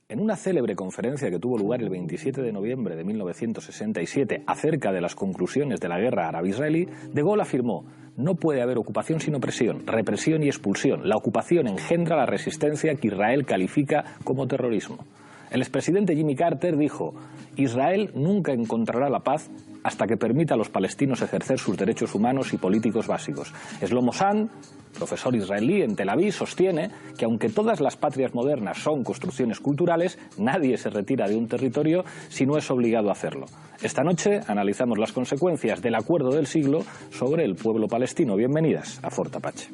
En una célebre conferencia que tuvo lugar el 27 de noviembre de 1967 acerca de las conclusiones de la guerra árabe-israelí, De Gaulle afirmó: no puede haber ocupación sin opresión, represión y expulsión. La ocupación engendra la resistencia que Israel califica como terrorismo. El expresidente Jimmy Carter dijo: Israel nunca encontrará la paz hasta que permita a los palestinos ejercer sus derechos humanos y políticos básicos. Shlomo Sand, profesor israelí en Tel Aviv, sostiene que aunque todas las patrias modernas son construcciones culturales, nadie se retira de un territorio si no es obligado a hacerlo. Esta noche analizamos las consecuencias del acuerdo del siglo sobre el pueblo palestino. Bienvenidas a Fort Apache.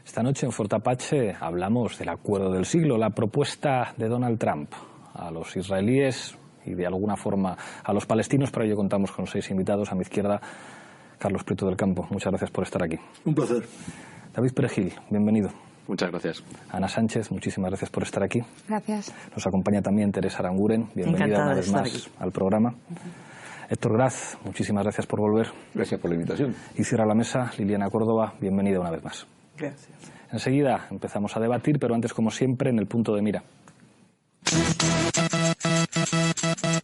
Esta noche en Fort Apache hablamos del acuerdo del siglo, la propuesta de Donald Trump a los israelíes y de alguna forma a los palestinos. Para ello contamos con 6 invitados. A mi izquierda, Carlos Prieto del Campo. Muchas gracias por estar aquí. Un placer. David Perejil, bienvenido. Muchas gracias. Ana Sánchez, muchísimas gracias por estar aquí. Gracias. Nos acompaña también Teresa Aranguren. Bienvenida Encantada una de vez estar más aquí al programa. Héctor Graz, muchísimas gracias por volver. Gracias por la invitación. Y cierra la mesa Liliana Córdoba, bienvenida una vez más. Gracias. Enseguida empezamos a debatir, pero antes, como siempre, en el punto de mira.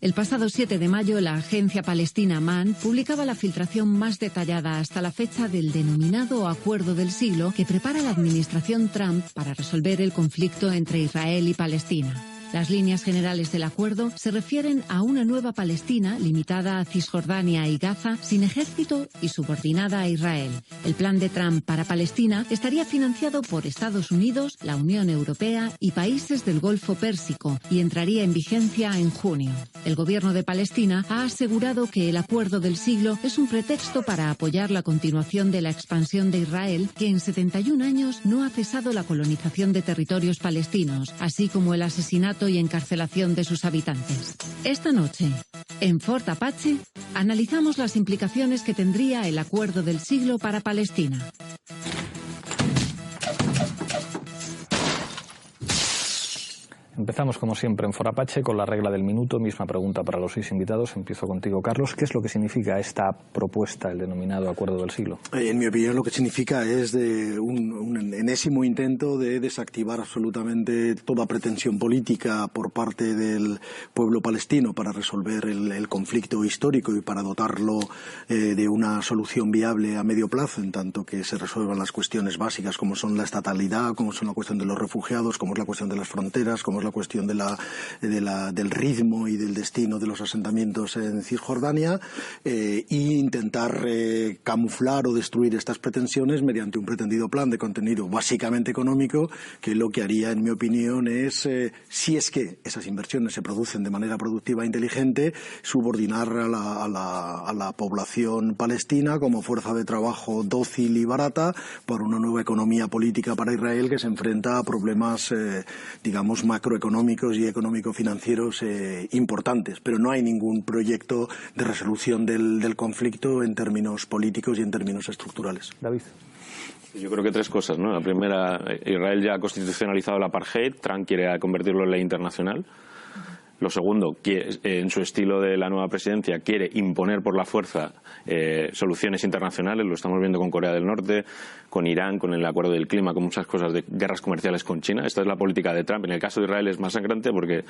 El pasado 7 de mayo, la agencia palestina MAN publicaba la filtración más detallada hasta la fecha del denominado Acuerdo del Siglo que prepara la administración Trump para resolver el conflicto entre Israel y Palestina. Las líneas generales del acuerdo se refieren a una nueva Palestina limitada a Cisjordania y Gaza, sin ejército y subordinada a Israel. El plan de Trump para Palestina estaría financiado por Estados Unidos, la Unión Europea y países del Golfo Pérsico y entraría en vigencia en junio. El gobierno de Palestina ha asegurado que el acuerdo del siglo es un pretexto para apoyar la continuación de la expansión de Israel, que en 71 años no ha cesado la colonización de territorios palestinos, así como el asesinato y encarcelación de sus habitantes. Esta noche, en Fort Apache, analizamos las implicaciones que tendría el acuerdo del siglo para Palestina. Empezamos, como siempre, en Fort Apache con la regla del minuto. Misma pregunta para los 6 invitados. Empiezo contigo, Carlos. ¿Qué es lo que significa esta propuesta, el denominado Acuerdo del Siglo? En mi opinión, lo que significa es de un enésimo intento de desactivar absolutamente toda pretensión política por parte del pueblo palestino para resolver el conflicto histórico y para dotarlo de una solución viable a medio plazo, en tanto que se resuelvan las cuestiones básicas como son la estatalidad, como son la cuestión de los refugiados, como es la cuestión de las fronteras, como es la cuestión del ritmo y del destino de los asentamientos en Cisjordania, e intentar camuflar o destruir estas pretensiones mediante un pretendido plan de contenido básicamente económico, que lo que haría, en mi opinión, es, si es que esas inversiones se producen de manera productiva e inteligente, subordinar a la población palestina como fuerza de trabajo dócil y barata por una nueva economía política para Israel que se enfrenta a problemas, digamos, macroeconómicos y económico-financieros importantes, pero no hay ningún proyecto de resolución del conflicto en términos políticos y en términos estructurales. David. Yo creo que 3 cosas, ¿no? La primera, Israel ya ha constitucionalizado el apartheid, Trump quiere convertirlo en ley internacional. Lo segundo, en su estilo de la nueva presidencia, quiere imponer por la fuerza soluciones internacionales. Lo estamos viendo con Corea del Norte, con Irán, con el acuerdo del clima, con muchas cosas de guerras comerciales con China. Esta es la política de Trump. En el caso de Israel es más sangrante porque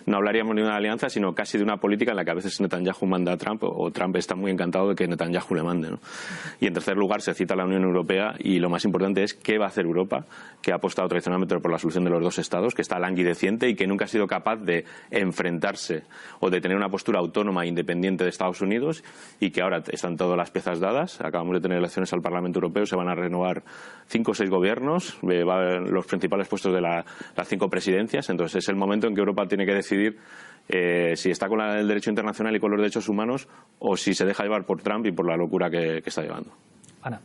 no hablaríamos ni de una alianza, sino casi de una política en la que a veces Netanyahu manda a Trump o Trump está muy encantado de que Netanyahu le mande, ¿no? Y en tercer lugar se cita a la Unión Europea y lo más importante es qué va a hacer Europa, que ha apostado tradicionalmente por la solución de los 2 estados, que está languideciente y que nunca ha sido capaz de enfrentarse o de tener una postura autónoma e independiente de Estados Unidos, y que ahora están todas las piezas dadas. Acabamos de tener elecciones al Parlamento Europeo, se van a renovar 5 o 6 gobiernos, los principales puestos de las 5 presidencias. Entonces es el momento en que Europa tiene que decidir si está con el derecho internacional y con los derechos humanos o si se deja llevar por Trump y por la locura que está llevando. Ana.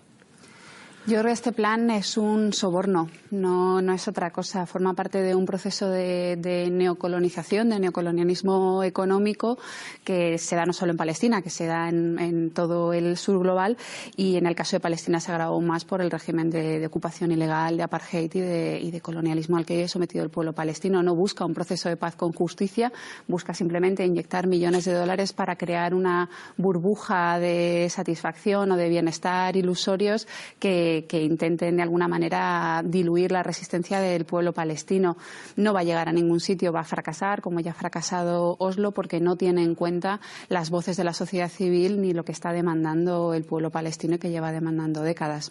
Yo creo que este plan es un soborno, no es otra cosa. Forma parte de un proceso de neocolonización, de neocolonialismo económico que se da no solo en Palestina, que se da en todo el sur global, y en el caso de Palestina se agravó más por el régimen de ocupación ilegal, de apartheid y de colonialismo al que ha sometido el pueblo palestino. No busca un proceso de paz con justicia, busca simplemente inyectar millones de dólares para crear una burbuja de satisfacción o de bienestar ilusorios que intenten de alguna manera diluir la resistencia del pueblo palestino. No va a llegar a ningún sitio, va a fracasar, como ya ha fracasado Oslo, porque no tiene en cuenta las voces de la sociedad civil ni lo que está demandando el pueblo palestino, que lleva demandando décadas.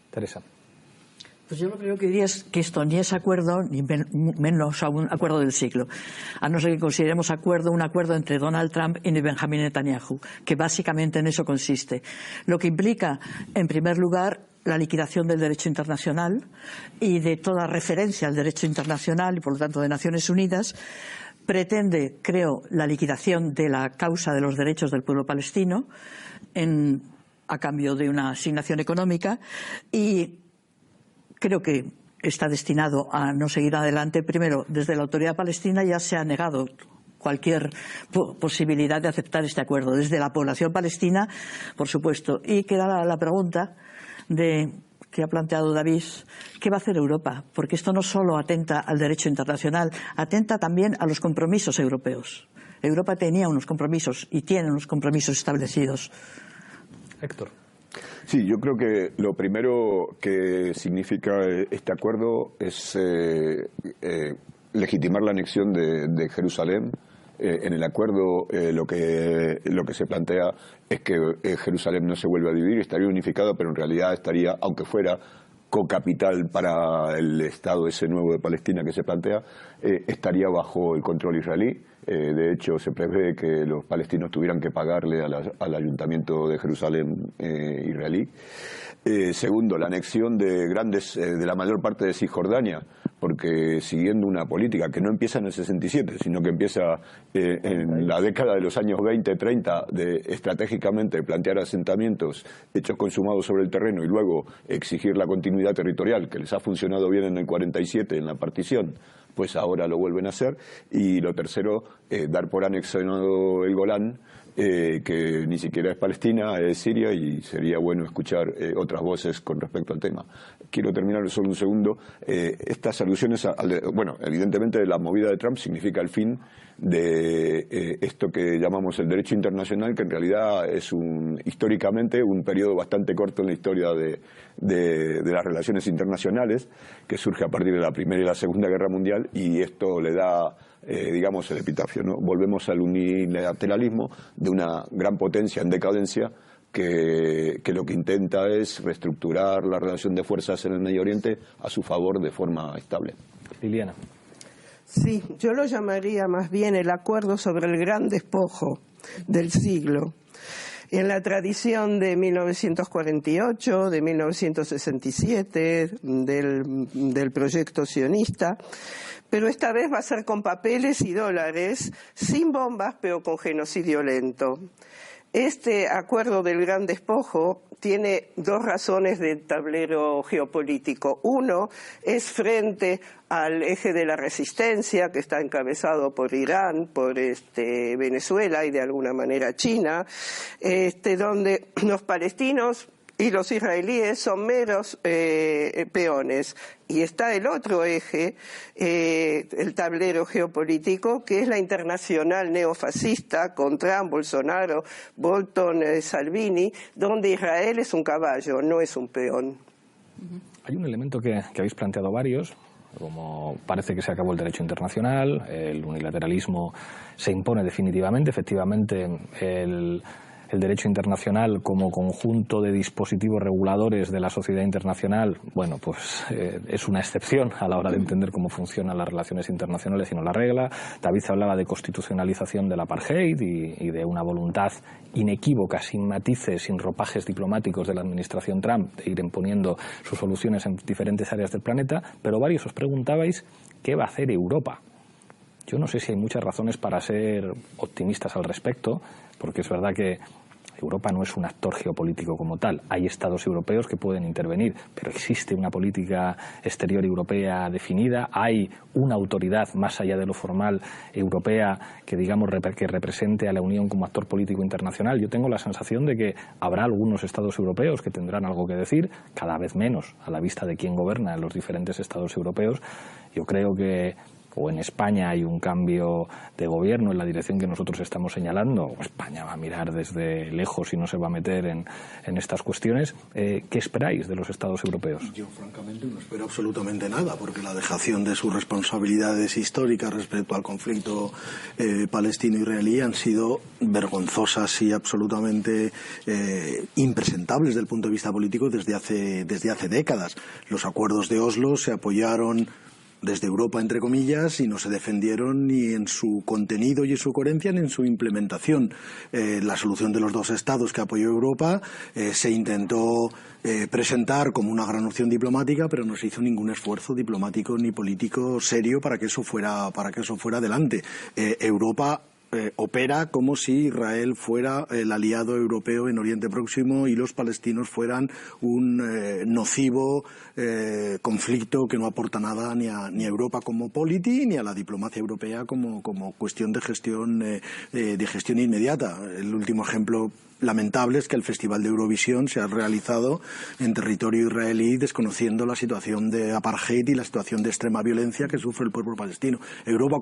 Teresa. Pues yo lo primero que diría es que esto ni es acuerdo, ni menos aún acuerdo del siglo. A no ser que consideremos un acuerdo entre Donald Trump y Benjamin Netanyahu, que básicamente en eso consiste. Lo que implica, en primer lugar, la liquidación del derecho internacional y de toda referencia al derecho internacional y, por lo tanto, de Naciones Unidas. Pretende, creo, la liquidación de la causa de los derechos del pueblo palestino a cambio de una asignación económica, y creo que está destinado a no seguir adelante. Primero, desde la autoridad palestina ya se ha negado cualquier posibilidad de aceptar este acuerdo. Desde la población palestina, por supuesto. Y queda la pregunta que ha planteado David: ¿qué va a hacer Europa? Porque esto no solo atenta al derecho internacional, atenta también a los compromisos europeos. Europa tenía unos compromisos y tiene unos compromisos establecidos. Héctor. Sí, yo creo que lo primero que significa este acuerdo es legitimar la anexión de Jerusalén. En el acuerdo lo que se plantea es que Jerusalén no se vuelve a dividir, estaría unificado, pero en realidad estaría, aunque fuera cocapital para el Estado ese nuevo de Palestina que se plantea, estaría bajo el control israelí. De hecho, se prevé que los palestinos tuvieran que pagarle al Ayuntamiento de Jerusalén israelí. Segundo, la anexión de la mayor parte de Cisjordania, porque siguiendo una política que no empieza en el 67, sino que empieza en la década de los años 20-30 de estratégicamente plantear asentamientos hechos consumados sobre el terreno y luego exigir la continuidad territorial, que les ha funcionado bien en el 47 en la partición, pues ahora lo vuelven a hacer. Y lo tercero, dar por anexionado el Golán, que ni siquiera es Palestina, es Siria, y sería bueno escuchar otras voces con respecto al tema. Quiero terminar solo un segundo. Estas alusiones, bueno, evidentemente la movida de Trump significa el fin de esto que llamamos el derecho internacional, que en realidad es históricamente un periodo bastante corto en la historia de las relaciones internacionales, que surge a partir de la Primera y la Segunda Guerra Mundial, y esto le da digamos el epitafio, ¿no? Volvemos al unilateralismo de una gran potencia en decadencia que lo que intenta es reestructurar la relación de fuerzas en el Medio Oriente a su favor de forma estable. Liliana. Sí, yo lo llamaría más bien el acuerdo sobre el gran despojo del siglo. En la tradición de 1948, de 1967, del proyecto sionista, pero esta vez va a ser con papeles y dólares, sin bombas, pero con genocidio lento. Este acuerdo del gran despojo tiene dos razones de tablero geopolítico. Uno es frente al eje de la resistencia, que está encabezado por Irán, por Venezuela y de alguna manera China, donde los palestinos y los israelíes son meros peones. Y está el otro eje, el tablero geopolítico, que es la internacional neofascista con Trump, Bolsonaro, Bolton, Salvini, donde Israel es un caballo, no es un peón. Hay un elemento que habéis planteado varios, como parece que se acabó el derecho internacional, el unilateralismo se impone definitivamente, efectivamente el derecho internacional como conjunto de dispositivos reguladores de la sociedad internacional, bueno, pues es una excepción a la hora de entender cómo funcionan las relaciones internacionales y no la regla. David hablaba de constitucionalización del apartheid y de una voluntad inequívoca, sin matices, sin ropajes diplomáticos de la administración Trump, de ir imponiendo sus soluciones en diferentes áreas del planeta, pero varios os preguntabais ¿qué va a hacer Europa? Yo no sé si hay muchas razones para ser optimistas al respecto, porque es verdad que Europa no es un actor geopolítico como tal. Hay estados europeos que pueden intervenir, pero existe una política exterior europea definida, hay una autoridad más allá de lo formal europea que, digamos, que represente a la Unión como actor político internacional. Yo tengo la sensación de que habrá algunos estados europeos que tendrán algo que decir, cada vez menos a la vista de quién gobierna en los diferentes estados europeos. Yo creo que o en España hay un cambio de gobierno en la dirección que nosotros estamos señalando, o España va a mirar desde lejos y no se va a meter en estas cuestiones. ¿Qué esperáis de los Estados europeos? Yo, francamente, no espero absolutamente nada, porque la dejación de sus responsabilidades históricas respecto al conflicto palestino-israelí han sido vergonzosas y absolutamente impresentables desde el punto de vista político desde hace décadas. Los acuerdos de Oslo se apoyaron desde Europa, entre comillas, y no se defendieron ni en su contenido y en su coherencia ni en su implementación. La solución de los dos estados que apoyó Europa se intentó presentar como una gran opción diplomática, pero no se hizo ningún esfuerzo diplomático ni político serio para que eso fuera adelante. Europa opera como si Israel fuera el aliado europeo en Oriente Próximo y los palestinos fueran un nocivo conflicto que no aporta nada ni a Europa como polity ni a la diplomacia europea como cuestión de gestión inmediata. El último ejemplo lamentable es que el Festival de Eurovisión se ha realizado en territorio israelí desconociendo la situación de apartheid y la situación de extrema violencia que sufre el pueblo palestino. Europa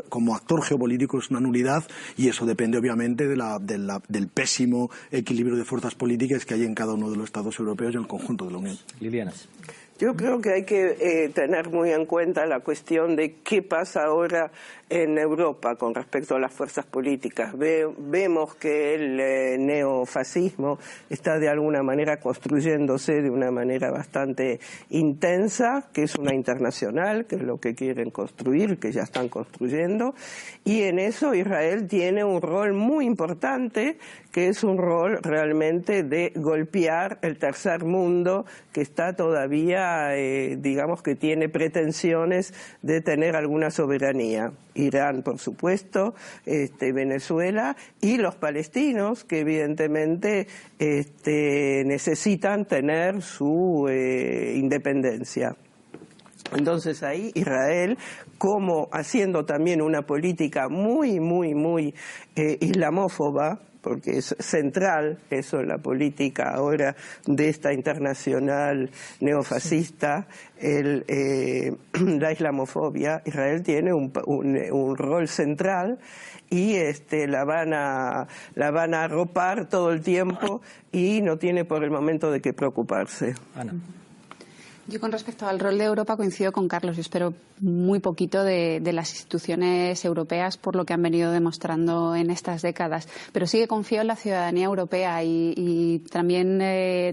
como actor geopolítico es una nulidad y eso depende obviamente del pésimo equilibrio de fuerzas políticas que hay en cada uno de los estados europeos y en el conjunto de la Unión. Liliana. Yo creo que hay que tener muy en cuenta la cuestión de qué pasa ahora en Europa con respecto a las fuerzas políticas. Vemos que el neofascismo está de alguna manera construyéndose de una manera bastante intensa, que es una internacional, que es lo que quieren construir, que ya están construyendo, y en eso Israel tiene un rol muy importante, que es un rol realmente de golpear el tercer mundo, que está todavía, digamos que tiene pretensiones de tener alguna soberanía. Irán, por supuesto, Venezuela y los palestinos, que evidentemente necesitan tener su independencia. Entonces ahí Israel, como haciendo también una política muy islamófoba, porque es central eso en la política ahora de esta internacional neofascista, la islamofobia. Israel tiene un rol central y la van a arropar todo el tiempo y no tiene por el momento de qué preocuparse. Ana. Yo con respecto al rol de Europa coincido con Carlos. Yo espero muy poquito de las instituciones europeas por lo que han venido demostrando en estas décadas. Pero sí que confío en la ciudadanía europea y también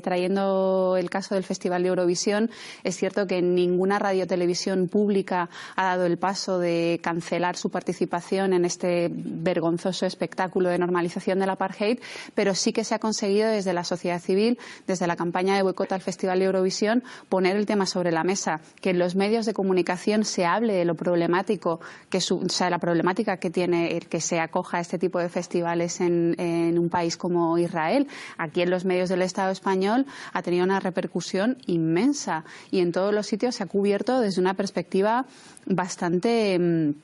trayendo el caso del Festival de Eurovisión, es cierto que ninguna radiotelevisión pública ha dado el paso de cancelar su participación en este vergonzoso espectáculo de normalización del apartheid, pero sí que se ha conseguido desde la sociedad civil, desde la campaña de boicot al Festival de Eurovisión, poner el tema sobre la mesa, que en los medios de comunicación se hable de lo problemático, la problemática que tiene el que se acoja a este tipo de festivales en un país como Israel. Aquí en los medios del Estado español ha tenido una repercusión inmensa y en todos los sitios se ha cubierto desde una perspectiva bastante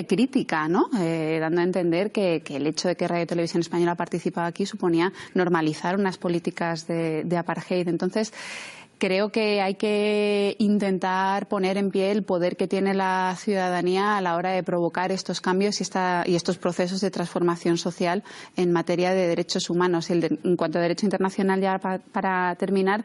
crítica, ¿no? Dando a entender que el hecho de que Radio Televisión Española participaba aquí suponía normalizar unas políticas de apartheid. Entonces, creo que hay que intentar poner en pie el poder que tiene la ciudadanía a la hora de provocar estos cambios y estos procesos de transformación social en materia de derechos humanos. En cuanto a derecho internacional, ya para terminar,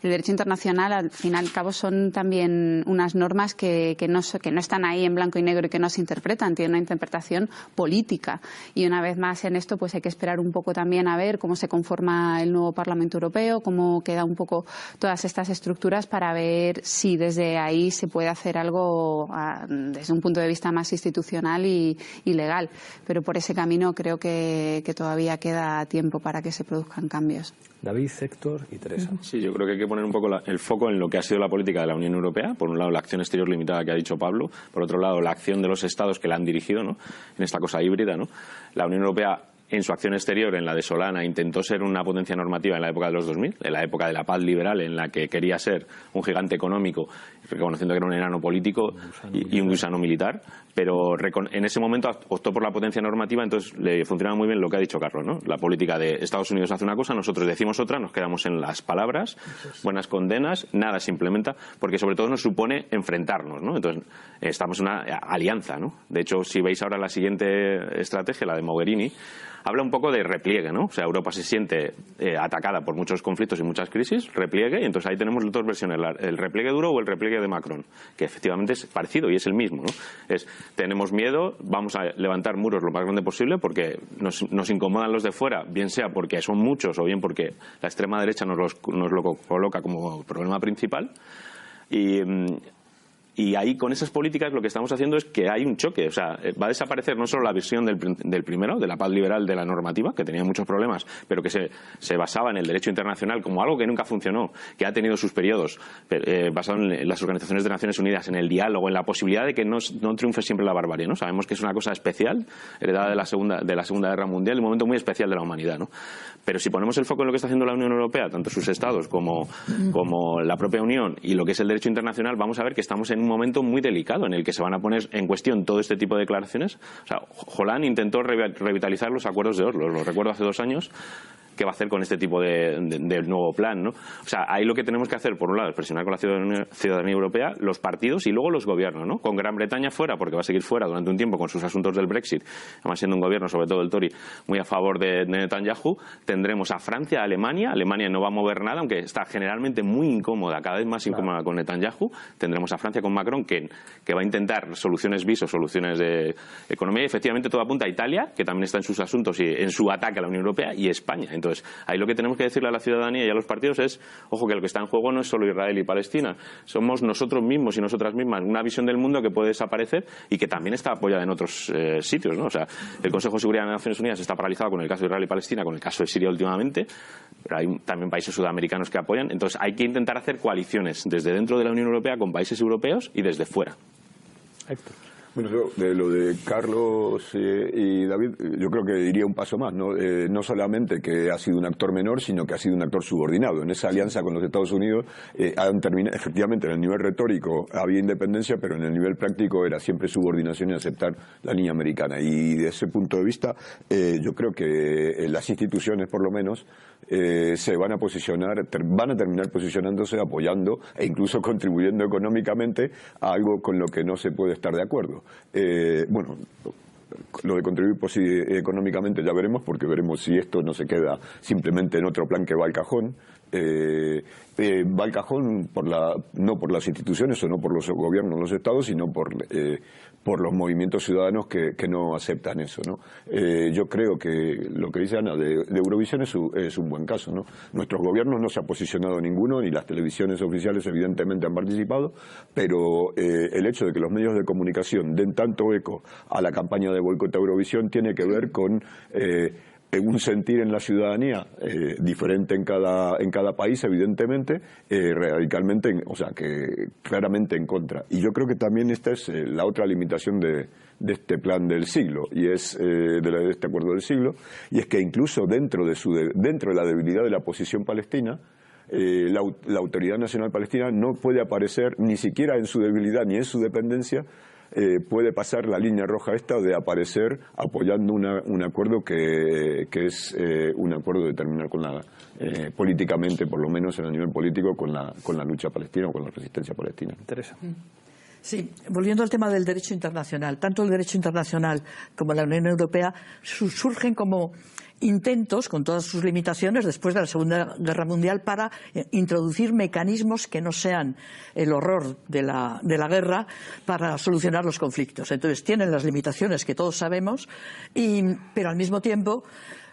el derecho internacional al fin y al cabo son también unas normas que no están ahí en blanco y negro y que no se interpretan, tienen una interpretación política. Y una vez más en esto pues hay que esperar un poco también a ver cómo se conforma el nuevo Parlamento Europeo, cómo queda un poco todas estas estructuras para ver si desde ahí se puede hacer algo desde un punto de vista más institucional y legal. Pero por ese camino creo que todavía queda tiempo para que se produzcan cambios. David, Héctor y Teresa. Sí, yo creo que hay que poner un poco el foco en lo que ha sido la política de la Unión Europea. Por un lado, la acción exterior limitada que ha dicho Pablo. Por otro lado, la acción de los Estados que la han dirigido, ¿no?, en esta cosa híbrida, ¿no? La Unión Europea en su acción exterior, en la de Solana, intentó ser una potencia normativa en la época de los 2000, en la época de la paz liberal, en la que quería ser un gigante económico, reconociendo que era un enano político y un gusano militar, pero en ese momento optó por la potencia normativa, entonces le funcionaba muy bien lo que ha dicho Carlos, ¿no? La política de Estados Unidos hace una cosa, nosotros decimos otra, nos quedamos en las palabras, buenas condenas, nada se implementa, porque sobre todo nos supone enfrentarnos, ¿no? Entonces estamos en una alianza, ¿no? De hecho, si veis ahora la siguiente estrategia, la de Mogherini, habla un poco de repliegue, ¿no? O sea, Europa se siente atacada por muchos conflictos y muchas crisis, repliegue, y entonces ahí tenemos dos versiones, el repliegue duro o el repliegue de Macron, que efectivamente es parecido y es el mismo, ¿no? Tenemos miedo, vamos a levantar muros lo más grande posible porque nos incomodan los de fuera, bien sea porque son muchos o bien porque la extrema derecha nos lo coloca como problema principal. Y ahí, con esas políticas, lo que estamos haciendo es que hay un choque. O sea, va a desaparecer no solo la visión del primero, de la paz liberal de la normativa, que tenía muchos problemas, pero que se basaba en el derecho internacional como algo que nunca funcionó, que ha tenido sus periodos basado en las organizaciones de Naciones Unidas, en el diálogo, en la posibilidad de que no triunfe siempre la barbarie, ¿no? Sabemos que es una cosa especial, heredada de la Segunda Guerra Mundial, un momento muy especial de la humanidad, ¿no? Pero si ponemos el foco en lo que está haciendo la Unión Europea, tanto sus estados como la propia Unión, y lo que es el derecho internacional, vamos a ver que estamos en un momento muy delicado en el que se van a poner en cuestión todo este tipo de declaraciones. O sea, Hollande intentó revitalizar los acuerdos de Oslo, lo recuerdo hace 2 años. ¿Qué va a hacer con este tipo de nuevo plan, ¿no? O sea, ahí lo que tenemos que hacer, por un lado, es presionar con la ciudadanía europea, los partidos y luego los gobiernos, ¿no? Con Gran Bretaña fuera, porque va a seguir fuera durante un tiempo con sus asuntos del Brexit, además siendo un gobierno, sobre todo el Tory, muy a favor de Netanyahu. Tendremos a Francia, a Alemania. Alemania no va a mover nada, aunque está generalmente muy incómoda, cada vez más incómoda con Netanyahu. Tendremos a Francia con Macron, que va a intentar soluciones bis o soluciones de economía. Y efectivamente todo apunta a Italia, que también está en sus asuntos y en su ataque a la Unión Europea, y España. Entonces, ahí lo que tenemos que decirle a la ciudadanía y a los partidos es, ojo, que lo que está en juego no es solo Israel y Palestina, somos nosotros mismos y nosotras mismas, una visión del mundo que puede desaparecer y que también está apoyada en otros sitios, ¿no? O sea, el Consejo de Seguridad de las Naciones Unidas está paralizado con el caso de Israel y Palestina, con el caso de Siria últimamente, pero hay también países sudamericanos que apoyan. Entonces hay que intentar hacer coaliciones desde dentro de la Unión Europea con países europeos y desde fuera. Héctor. Bueno, yo, de lo de Carlos y David, yo creo que diría un paso más, ¿no? No solamente que ha sido un actor menor, sino que ha sido un actor subordinado. En esa alianza con los Estados Unidos han terminado, efectivamente, en el nivel retórico había independencia, pero en el nivel práctico era siempre subordinación y aceptar la línea americana. Y de ese punto de vista, yo creo que las instituciones, por lo menos, se van a posicionar, van a terminar posicionándose, apoyando e incluso contribuyendo económicamente a algo con lo que no se puede estar de acuerdo. Bueno, lo de contribuir económicamente ya veremos, porque veremos si esto no se queda simplemente en otro plan que va al cajón. Va al cajón no por las instituciones o no por los gobiernos, los estados, sino por los movimientos ciudadanos que no aceptan eso, ¿no? Yo creo que lo que dice Ana de Eurovisión es un buen caso, ¿no? Nuestros gobiernos no se ha posicionado ninguno, ni las televisiones oficiales evidentemente han participado, pero el hecho de que los medios de comunicación den tanto eco a la campaña de boicot a Eurovisión tiene que ver con un sentir en la ciudadanía diferente en cada país, evidentemente, radicalmente, o sea, que claramente en contra. Y yo creo que también esta es la otra limitación de este plan del siglo, y es de este acuerdo del siglo, y es que incluso dentro de la debilidad de la posición palestina, la Autoridad Nacional Palestina no puede aparecer ni siquiera en su debilidad ni en su dependencia. Puede pasar la línea roja esta de aparecer apoyando un acuerdo que es un acuerdo de terminar con políticamente, por lo menos en el nivel político, con la lucha palestina o con la resistencia palestina. Teresa. Sí, volviendo al tema del derecho internacional, tanto el derecho internacional como la Unión Europea surgen como intentos, con todas sus limitaciones, después de la Segunda Guerra Mundial, para introducir mecanismos que no sean el horror de la guerra para solucionar los conflictos. Entonces tienen las limitaciones que todos sabemos, pero al mismo tiempo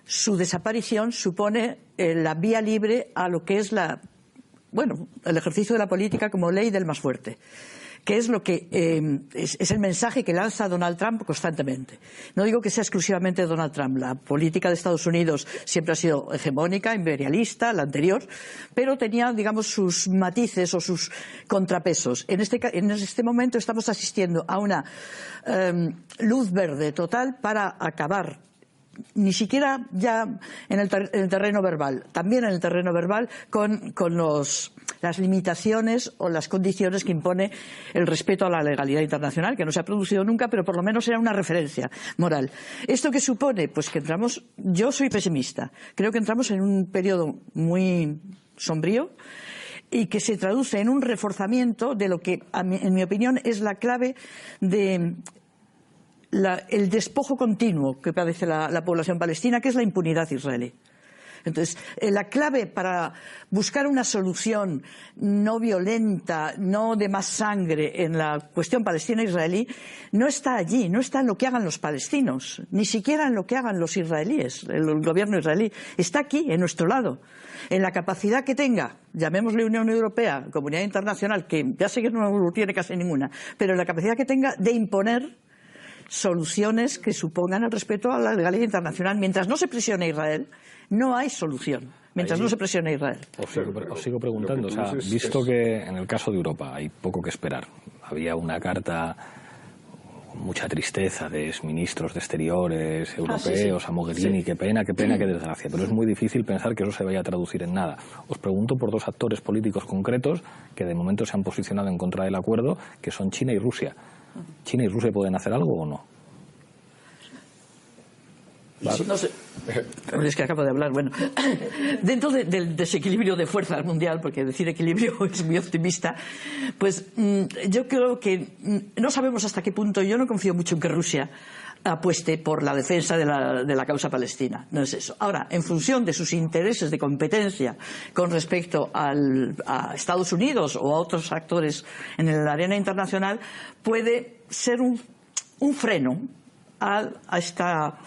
su desaparición supone la vía libre a lo que es el ejercicio de la política como ley del más fuerte, que es lo que es el mensaje que lanza Donald Trump constantemente. No digo que sea exclusivamente Donald Trump. La política de Estados Unidos siempre ha sido hegemónica, imperialista, la anterior, pero tenía, digamos, sus matices o sus contrapesos. En este momento estamos asistiendo a una luz verde total para acabar ni siquiera ya en el terreno verbal, también en el terreno verbal con las limitaciones o las condiciones que impone el respeto a la legalidad internacional, que no se ha producido nunca, pero por lo menos era una referencia moral. ¿Esto qué supone? Pues que entramos, yo soy pesimista, creo que entramos en un periodo muy sombrío y que se traduce en un reforzamiento de lo que, en mi opinión, es la clave de el despojo continuo que padece la población palestina, que es la impunidad israelí. Entonces, la clave para buscar una solución no violenta, no de más sangre en la cuestión palestina-israelí, no está allí, no está en lo que hagan los palestinos, ni siquiera en lo que hagan los israelíes, el gobierno israelí. Está aquí, en nuestro lado, en la capacidad que tenga, llamémosle Unión Europea, comunidad internacional, que ya sé que no tiene casi ninguna, pero en la capacidad que tenga de imponer soluciones que supongan el respeto a la legalidad internacional. Mientras no se presione a Israel, no hay solución. Mientras no se presione a Israel. Os sigo preguntando, o sea, visto que en el caso de Europa hay poco que esperar, había una carta con mucha tristeza de exministros de exteriores europeos a Mogherini, qué pena, qué desgracia, pero es muy difícil pensar que eso se vaya a traducir en nada. Os pregunto por dos actores políticos concretos que de momento se han posicionado en contra del acuerdo, que son China y Rusia. ¿China y Rusia pueden hacer algo o no? No sé. Es que acabo de hablar. Bueno, dentro del desequilibrio de fuerzas mundial, porque decir equilibrio es muy optimista, pues yo creo que no sabemos hasta qué punto. Yo no confío mucho en que Rusia apueste por la defensa de la causa palestina. No es eso. Ahora, en función de sus intereses de competencia con respecto a Estados Unidos o a otros actores en la arena internacional, puede ser un freno a esta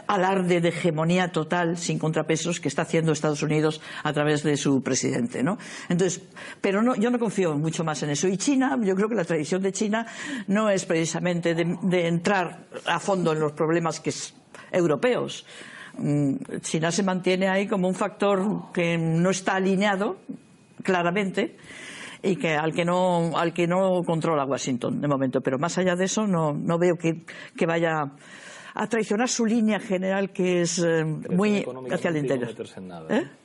alarde de hegemonía total sin contrapesos que está haciendo Estados Unidos a través de su presidente, ¿no? Entonces, pero no, yo no confío mucho más en eso. Y China, yo creo que la tradición de China no es precisamente de entrar a fondo en los problemas europeos. China se mantiene ahí como un factor que no está alineado claramente y que al que no controla Washington de momento. Pero más allá de eso no veo que vaya a traicionar su línea general, que es muy hacia el interior.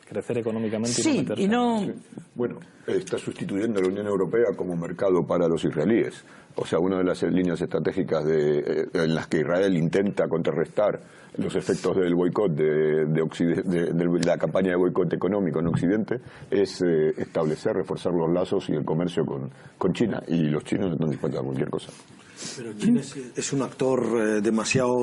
Crecer económicamente sí, y no. Sí. Bueno, está sustituyendo a la Unión Europea como mercado para los israelíes. O sea, una de las líneas estratégicas en las que Israel intenta contrarrestar los efectos del boicot, de la campaña de boicot económico en Occidente, es establecer, reforzar los lazos y el comercio con China. Y los chinos están dispuestos a cualquier cosa. Pero China es un actor demasiado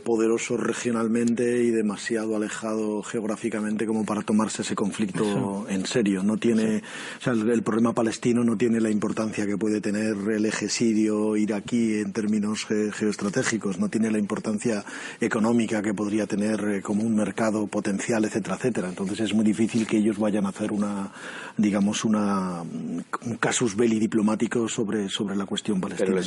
poderoso regionalmente y demasiado alejado geográficamente como para tomarse ese conflicto en serio. No tiene, o sea, el problema palestino no tiene la importancia que puede tener el eje sirio-iraquí en términos geoestratégicos. No tiene la importancia económica que podría tener como un mercado potencial, etcétera, etcétera. Entonces es muy difícil que ellos vayan a hacer un casus belli diplomático sobre la cuestión palestina.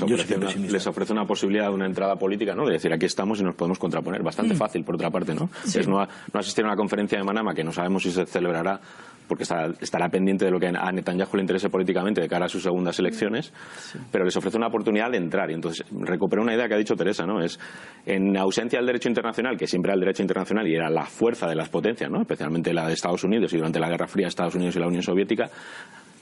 Les ofrece una posibilidad de una entrada política, ¿no? De decir, aquí estamos y nos podemos contraponer. Bastante fácil, por otra parte, ¿no? Sí. Es no asistir a una conferencia de Manama que no sabemos si se celebrará, porque estará pendiente de lo que a Netanyahu le interese políticamente de cara a sus segundas elecciones, pero les ofrece una oportunidad de entrar. Y entonces recupero una idea que ha dicho Teresa, ¿no? Es, en ausencia del derecho internacional, que siempre era el derecho internacional y era la fuerza de las potencias, ¿no? Especialmente la de Estados Unidos y durante la Guerra Fría Estados Unidos y la Unión Soviética,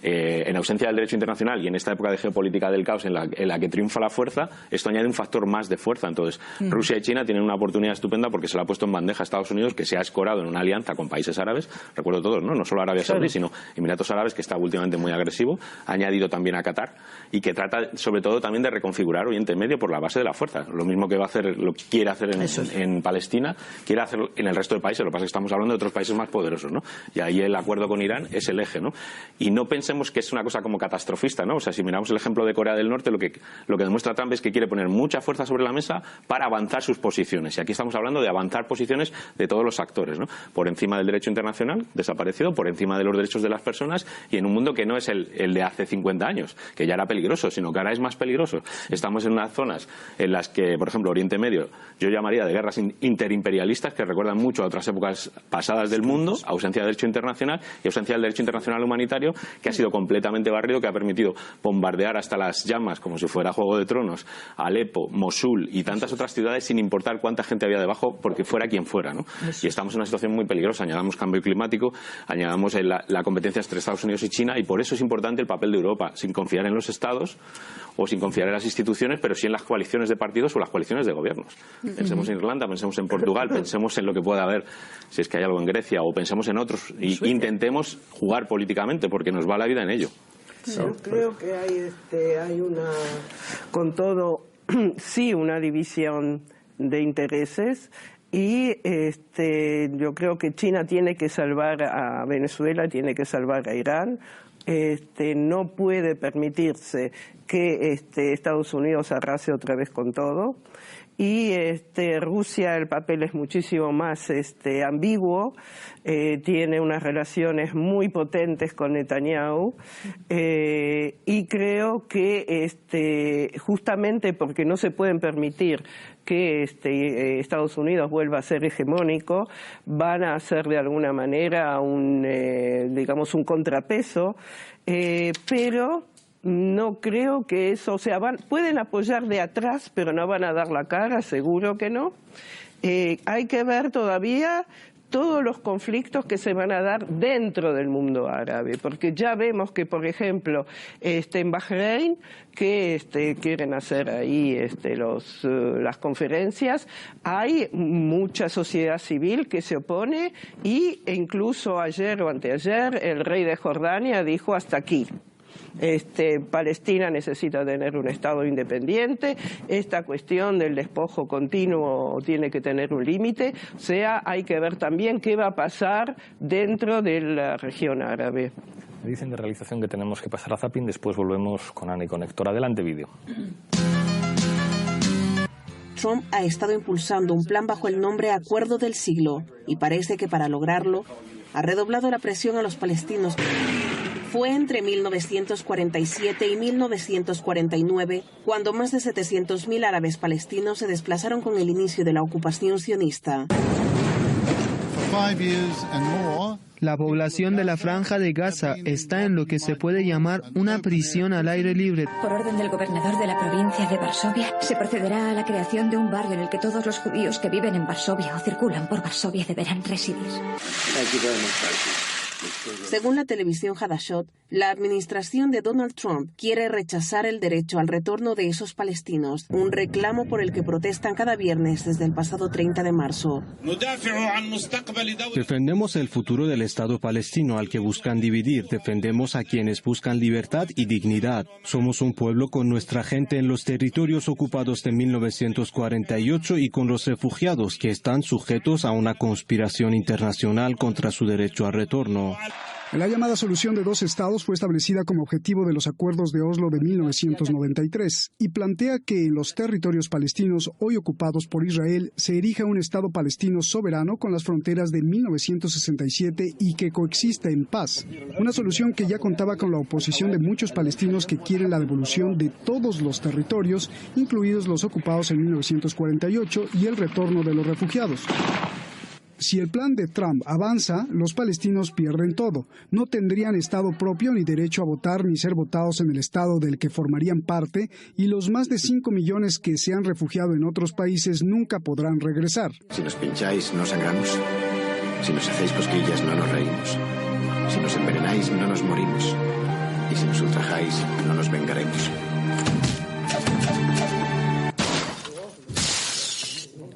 en ausencia del derecho internacional y en esta época de geopolítica del caos en la que triunfa la fuerza, esto añade un factor más de fuerza. Entonces, Rusia y China tienen una oportunidad estupenda porque se la ha puesto en bandeja a Estados Unidos, que se ha escorado en una alianza con países árabes, recuerdo todos, no solo Arabia Saudí, sino Emiratos Árabes, que está últimamente muy agresivo, ha añadido también a Qatar, y que trata sobre todo también de reconfigurar Oriente Medio por la base de la fuerza. Lo mismo que quiere hacer en Palestina, quiere hacer en el resto de países. Lo que pasa es que estamos hablando de otros países más poderosos, ¿no? Y ahí el acuerdo con Irán es el eje, ¿no? Y no pensemos que es una cosa como catastrofista, ¿no? O sea, si miramos el ejemplo de Corea del Norte, lo que demuestra Trump es que quiere poner mucha fuerza sobre la mesa para avanzar sus posiciones. Y aquí estamos hablando de avanzar posiciones de todos los actores, ¿no? Por encima del derecho internacional, desaparecido, por encima de los derechos de las personas, y en un mundo que no es el de hace 50 años, que ya era peligroso, sino que ahora es más peligroso. Estamos en unas zonas en las que, por ejemplo, Oriente Medio, yo llamaría de guerras interimperialistas, que recuerdan mucho a otras épocas pasadas del mundo, ausencia de derecho internacional y ausencia del derecho internacional humanitario, que ha sido completamente barrido, que ha permitido bombardear hasta las llamas, como si fuera Juego de Tronos, Alepo, Mosul y tantas otras ciudades sin importar cuánta gente había debajo, porque fuera quien fuera, ¿no? Y estamos en una situación muy peligrosa. Añadamos cambio climático, añadamos la competencia entre Estados Unidos y China, y por eso es importante el papel de Europa, sin confiar en los estados o sin confiar en las instituciones, pero sí en las coaliciones de partidos o las coaliciones de gobiernos. Pensemos en Irlanda, pensemos en Portugal, pensemos en lo que pueda haber, si es que hay algo en Grecia, o pensemos en otros, y intentemos jugar políticamente, porque nos va la vida en ello. Yo creo que hay una, con todo, sí, una división de intereses, y yo creo que China tiene que salvar a Venezuela, tiene que salvar a Irán. No puede permitirse que Estados Unidos arrase otra vez con todo, y Rusia, el papel es muchísimo más ambiguo, tiene unas relaciones muy potentes con Netanyahu, y creo que justamente porque no se pueden permitir que Estados Unidos vuelva a ser hegemónico, van a hacer de alguna manera digamos un contrapeso, pero no creo que eso, o sea, pueden apoyar de atrás, pero no van a dar la cara, seguro que no. Hay que ver todavía todos los conflictos que se van a dar dentro del mundo árabe, porque ya vemos que, por ejemplo, en Bahrein, que quieren hacer ahí las conferencias, hay mucha sociedad civil que se opone, e incluso ayer o anteayer el rey de Jordania dijo hasta aquí. Palestina necesita tener un Estado independiente, esta cuestión del despojo continuo tiene que tener un límite, o sea, hay que ver también qué va a pasar dentro de la región árabe. Me dicen de realización que tenemos que pasar a zapping, después volvemos con Ana y con Héctor. Adelante, vídeo. Trump ha estado impulsando un plan bajo el nombre Acuerdo del Siglo, y parece que para lograrlo ha redoblado la presión a los palestinos. Fue entre 1947 y 1949 cuando más de 700.000 árabes palestinos se desplazaron con el inicio de la ocupación sionista. La población de la Franja de Gaza está en lo que se puede llamar una prisión al aire libre. Por orden del gobernador de la provincia de Varsovia, se procederá a la creación de un barrio en el que todos los judíos que viven en Varsovia o circulan por Varsovia deberán residir. Según la televisión Hadashot, la administración de Donald Trump quiere rechazar el derecho al retorno de esos palestinos, un reclamo por el que protestan cada viernes desde el pasado 30 de marzo. Defendemos el futuro del Estado palestino al que buscan dividir, defendemos a quienes buscan libertad y dignidad. Somos un pueblo con nuestra gente en los territorios ocupados de 1948 y con los refugiados que están sujetos a una conspiración internacional contra su derecho al retorno. La llamada solución de dos estados fue establecida como objetivo de los acuerdos de Oslo de 1993 y plantea que en los territorios palestinos hoy ocupados por Israel se erija un estado palestino soberano con las fronteras de 1967 y que coexista en paz. Una solución que ya contaba con la oposición de muchos palestinos que quieren la devolución de todos los territorios, incluidos los ocupados en 1948 y el retorno de los refugiados. Si el plan de Trump avanza, los palestinos pierden todo. No tendrían estado propio ni derecho a votar ni ser votados en el estado del que formarían parte, y los más de 5 millones que se han refugiado en otros países nunca podrán regresar. Si nos pincháis, no sangramos. Si nos hacéis cosquillas, no nos reímos. Si nos envenenáis, no nos morimos. Y si nos ultrajáis, no nos vengaremos.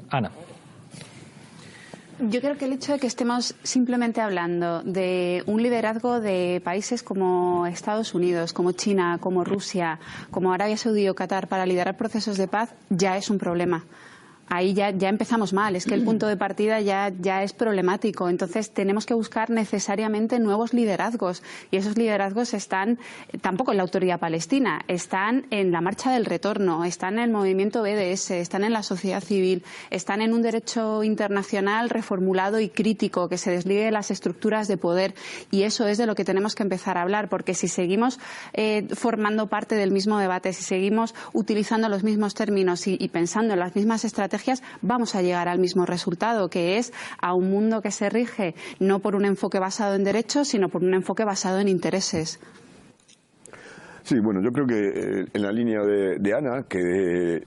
Ana. Yo creo que el hecho de que estemos simplemente hablando de un liderazgo de países como Estados Unidos, como China, como Rusia, como Arabia Saudí o Qatar para liderar procesos de paz ya es un problema. Ahí ya empezamos mal, es que el punto de partida ya es problemático. Entonces tenemos que buscar necesariamente nuevos liderazgos, y esos liderazgos están tampoco en la autoridad palestina, están en la marcha del retorno, están en el movimiento BDS, están en la sociedad civil, están en un derecho internacional reformulado y crítico que se desligue de las estructuras de poder, y eso es de lo que tenemos que empezar a hablar, porque si seguimos formando parte del mismo debate, si seguimos utilizando los mismos términos y pensando en las mismas estrategias, vamos a llegar al mismo resultado, que es a un mundo que se rige no por un enfoque basado en derechos, sino por un enfoque basado en intereses. Sí, bueno, yo creo que en la línea de Ana, que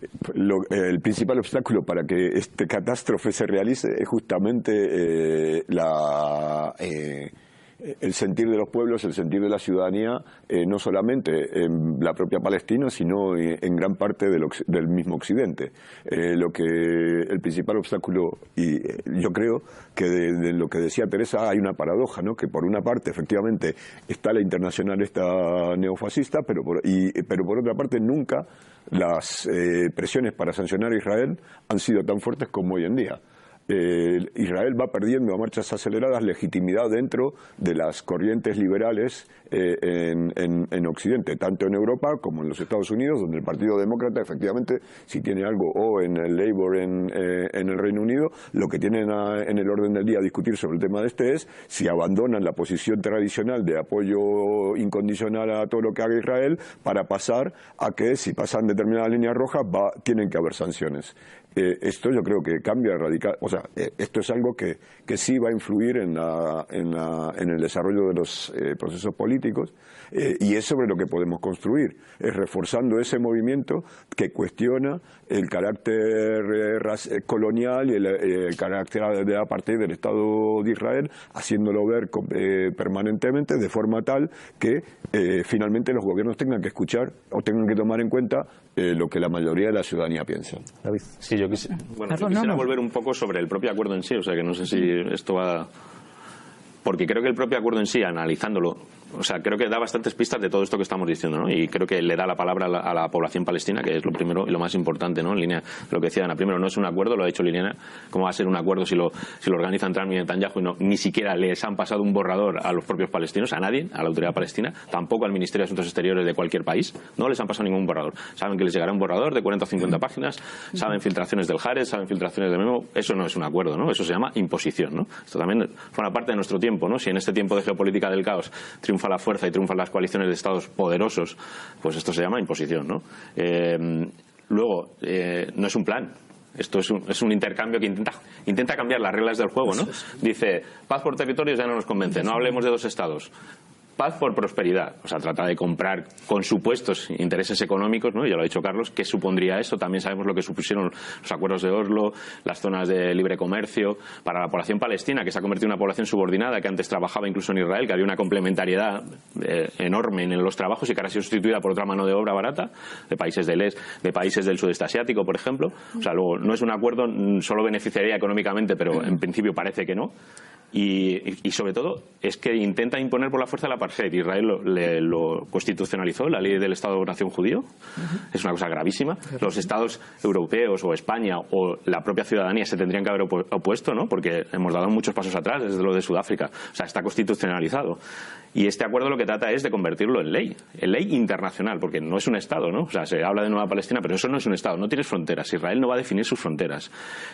el principal obstáculo para que este catástrofe se realice es justamente el sentir de los pueblos, el sentir de la ciudadanía, no solamente en la propia Palestina, sino en gran parte del mismo Occidente. El principal obstáculo, y yo creo que de lo que decía Teresa hay una paradoja, ¿no? Que por una parte, efectivamente, está la internacional esta neofascista, pero por otra parte nunca las presiones para sancionar a Israel han sido tan fuertes como hoy en día. Israel va perdiendo a marchas aceleradas legitimidad dentro de las corrientes liberales en Occidente, tanto en Europa como en los Estados Unidos, donde el Partido Demócrata efectivamente si tiene algo, o en el Labour en el Reino Unido, lo que tienen en el orden del día a discutir sobre el tema de es si abandonan la posición tradicional de apoyo incondicional a todo lo que haga Israel para pasar a que si pasan determinadas líneas rojas tienen que haber sanciones. Esto yo creo que cambia radical, o sea, esto es algo que sí va a influir en el desarrollo de los procesos políticos, y es sobre lo que podemos construir, es reforzando ese movimiento que cuestiona el carácter colonial y el carácter de apartheid del Estado de Israel, haciéndolo ver permanentemente de forma tal que finalmente los gobiernos tengan que escuchar o tengan que tomar en cuenta lo que la mayoría de la ciudadanía piensa. David. Sí, yo quisiera volver un poco sobre el propio acuerdo en sí, o sea que no sé si esto va... Porque creo que el propio acuerdo en sí, analizándolo, o sea, creo que da bastantes pistas de todo esto que estamos diciendo, ¿no? Y creo que le da la palabra a la población palestina, que es lo primero y lo más importante, ¿no? En línea lo que decía Ana. Primero, no es un acuerdo, lo ha dicho Liliana. ¿Cómo va a ser un acuerdo si lo organizan Trump y Netanyahu y ni siquiera les han pasado un borrador a los propios palestinos, a nadie, a la autoridad palestina, tampoco al Ministerio de Asuntos Exteriores de cualquier país? No les han pasado ningún borrador. Saben que les llegará un borrador de 40 o 50 páginas, saben filtraciones del Haaretz, saben filtraciones del Memo. Eso no es un acuerdo, ¿no? Eso se llama imposición, ¿no? Esto también forma parte de nuestro tiempo, ¿no? Si en este tiempo de geopolítica del caos triunfa la fuerza y triunfan las coaliciones de estados poderosos, pues esto se llama imposición, ¿no? Luego, no es un plan. Esto es un intercambio que intenta cambiar las reglas del juego, ¿no? Dice, paz por territorios ya no nos convence, no hablemos de dos estados. Paz por prosperidad, o sea, trata de comprar con supuestos intereses económicos, ¿no? Ya lo ha dicho Carlos, ¿qué supondría eso? También sabemos lo que supusieron los acuerdos de Oslo, las zonas de libre comercio, para la población palestina, que se ha convertido en una población subordinada, que antes trabajaba incluso en Israel, que había una complementariedad enorme en los trabajos y que ahora ha sido sustituida por otra mano de obra barata, de países del este, de países del sudeste asiático, por ejemplo. O sea, luego, no es un acuerdo, solo beneficiaría económicamente, pero en principio parece que no. Y sobre todo es que intenta imponer por la fuerza el apartheid. Israel lo constitucionalizó, la ley del Estado-Nación judío. Es una cosa gravísima. Los estados europeos o España o la propia ciudadanía se tendrían que haber opuesto, ¿no? Porque hemos dado muchos pasos atrás desde lo de Sudáfrica. O sea, está constitucionalizado. Y este acuerdo lo que trata es de convertirlo en ley internacional, porque no es un Estado, ¿no? O sea, se habla de Nueva Palestina, pero eso no es un Estado, no tienes fronteras. Israel no va a definir sus fronteras.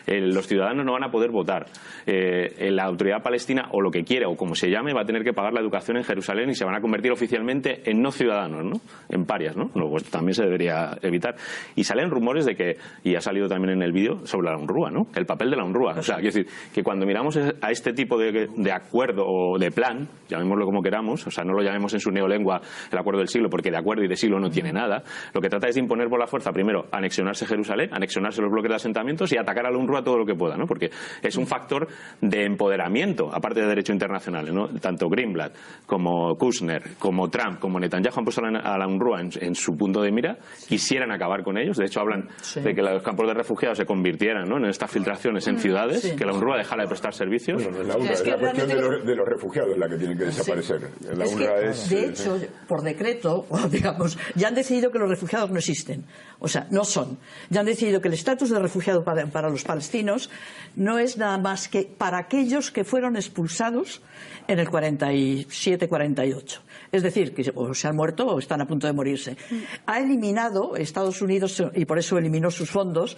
Los ciudadanos no van a poder votar. La autoridad palestina, o lo que quiera, o como se llame, va a tener que pagar la educación en Jerusalén y se van a convertir oficialmente en no ciudadanos, ¿no? En parias, ¿no? Pues también se debería evitar. Y salen rumores de que, y ha salido también en el vídeo, sobre la UNRWA, ¿no? El papel de la UNRWA. O sea, quiero decir, que cuando miramos a este tipo de acuerdo o de plan, llamémoslo como queramos, o sea, no lo llamemos en su neolengua el acuerdo del siglo, porque de acuerdo y de siglo no tiene nada, lo que trata es de imponer por la fuerza, primero, anexionarse Jerusalén, anexionarse los bloques de asentamientos y atacar a la UNRWA todo lo que pueda, ¿no? Porque es un factor de empoderamiento, aparte de derecho internacional, ¿no? Tanto Greenblatt como Kushner, como Trump, como Netanyahu han puesto a la UNRWA en su punto de mira, quisieran acabar con ellos. De hecho, hablan de que los campos de refugiados se convirtieran, ¿no? En estas filtraciones en ciudades, que la UNRWA dejara de prestar servicios. Bueno, la UNRWA, es la cuestión de los refugiados la que tiene que desaparecer. La UNRWA de hecho, por decreto, digamos, ya han decidido que los refugiados no existen. O sea, no son. Ya han decidido que el estatus de refugiado para los palestinos no es nada más que para aquellos que fueron expulsados en el 47-48. Es decir, que o se han muerto o están a punto de morirse. Ha eliminado Estados Unidos, y por eso eliminó sus fondos,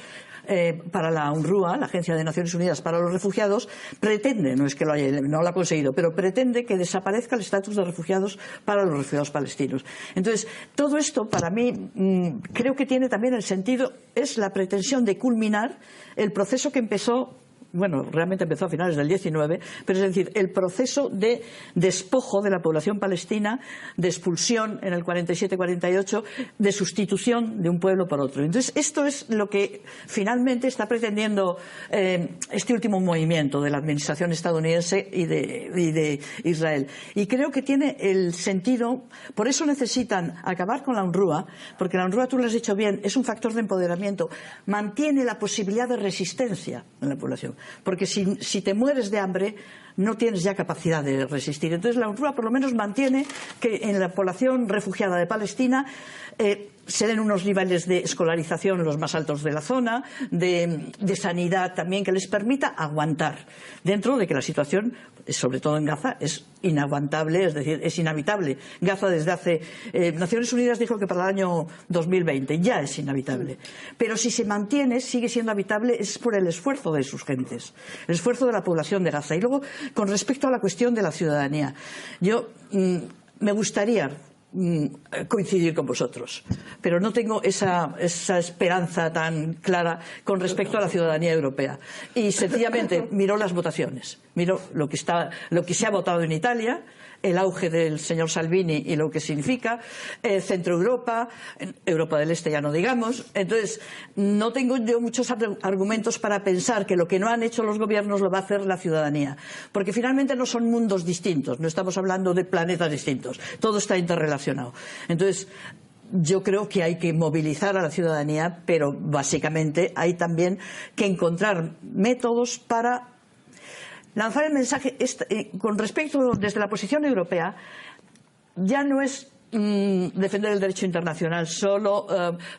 para la UNRWA, la Agencia de Naciones Unidas para los Refugiados, pretende, no es que no lo ha conseguido, pero pretende que desaparezca el estatus de refugiados para los refugiados palestinos. Entonces, todo esto para mí creo que tiene también el sentido, es la pretensión de culminar el proceso que empezó bueno, realmente empezó a finales del 19, pero es decir, el proceso de despojo de la población palestina, de expulsión en el 47-48, de sustitución de un pueblo por otro. Entonces, esto es lo que finalmente está pretendiendo este último movimiento de la administración estadounidense y de Israel. Y creo que tiene el sentido, por eso necesitan acabar con la UNRWA, porque la UNRWA, tú lo has dicho bien, es un factor de empoderamiento, mantiene la posibilidad de resistencia en la población. Porque si te mueres de hambre, no tienes ya capacidad de resistir. Entonces la UNRWA por lo menos mantiene que en la población refugiada de Palestina se den unos niveles de escolarización los más altos de la zona, de sanidad también, que les permita aguantar, dentro de que la situación, sobre todo en Gaza, es inaguantable, es decir, es inhabitable. Gaza desde hace... Naciones Unidas dijo que para el año 2020 ya es inhabitable. Pero si se mantiene, sigue siendo habitable, es por el esfuerzo de sus gentes, el esfuerzo de la población de Gaza. Y luego, con respecto a la cuestión de la ciudadanía, yo me gustaría coincidir con vosotros, pero no tengo esa esperanza tan clara con respecto a la ciudadanía europea. Y sencillamente miro las votaciones, miro lo que se ha votado en Italia, el auge del señor Salvini y lo que significa, Centro Europa, Europa del Este ya no digamos. Entonces, no tengo yo muchos argumentos para pensar que lo que no han hecho los gobiernos lo va a hacer la ciudadanía, porque finalmente no son mundos distintos, no estamos hablando de planetas distintos, todo está interrelacionado. Entonces, yo creo que hay que movilizar a la ciudadanía, pero básicamente hay también que encontrar métodos para lanzar el mensaje con respecto, desde la posición europea, ya no es defender el derecho internacional, solo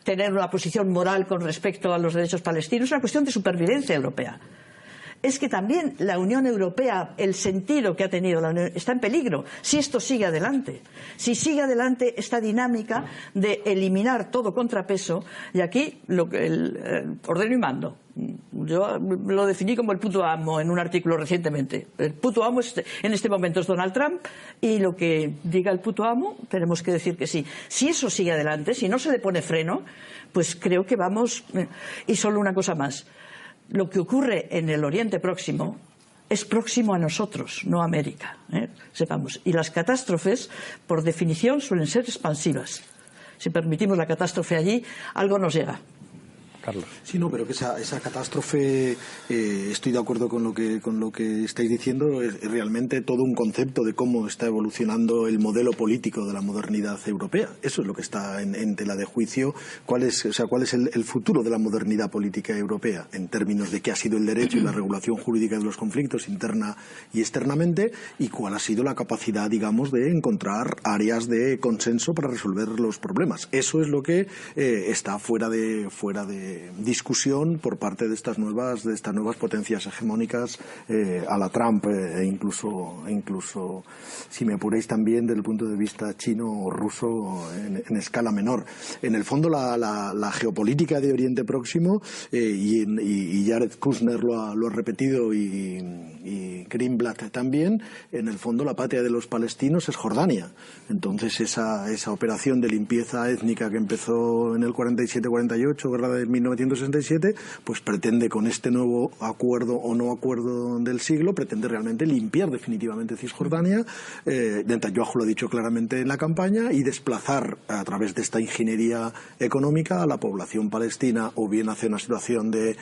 tener una posición moral con respecto a los derechos palestinos, es una cuestión de supervivencia europea. Es que también la Unión Europea, el sentido que ha tenido la Unión, está en peligro si esto sigue adelante. Si sigue adelante esta dinámica de eliminar todo contrapeso, y aquí el ordeno y mando. Yo lo definí como el puto amo en un artículo recientemente. El puto amo en este momento es Donald Trump, y lo que diga el puto amo tenemos que decir que sí. Si eso sigue adelante, si no se le pone freno, pues creo que vamos... Y solo una cosa más. Lo que ocurre en el Oriente Próximo es próximo a nosotros, no a América, sepamos. Y las catástrofes, por definición, suelen ser expansivas. Si permitimos la catástrofe allí, algo nos llega. Carlos. Sí, no, pero que esa catástrofe, estoy de acuerdo con lo que estáis diciendo, es realmente todo un concepto de cómo está evolucionando el modelo político de la modernidad europea. Eso es lo que está en tela de juicio. ¿Cuál es el futuro de la modernidad política europea en términos de qué ha sido el derecho y la regulación jurídica de los conflictos interna y externamente, y cuál ha sido la capacidad, digamos, de encontrar áreas de consenso para resolver los problemas? Eso es lo que está fuera de discusión por parte de estas nuevas potencias hegemónicas a la Trump, e incluso si me apuréis también desde el punto de vista chino o ruso en escala menor. En el fondo la geopolítica de Oriente Próximo, y Jared Kushner lo ha repetido, y Greenblatt también, en el fondo la patria de los palestinos es Jordania. Entonces esa operación de limpieza étnica que empezó en el 47-48, guerra de 1967, pues pretende, con este nuevo acuerdo o no acuerdo del siglo, pretende realmente limpiar definitivamente Cisjordania. Netanyahu lo ha dicho claramente en la campaña, y desplazar a través de esta ingeniería económica a la población palestina o bien hacia una situación de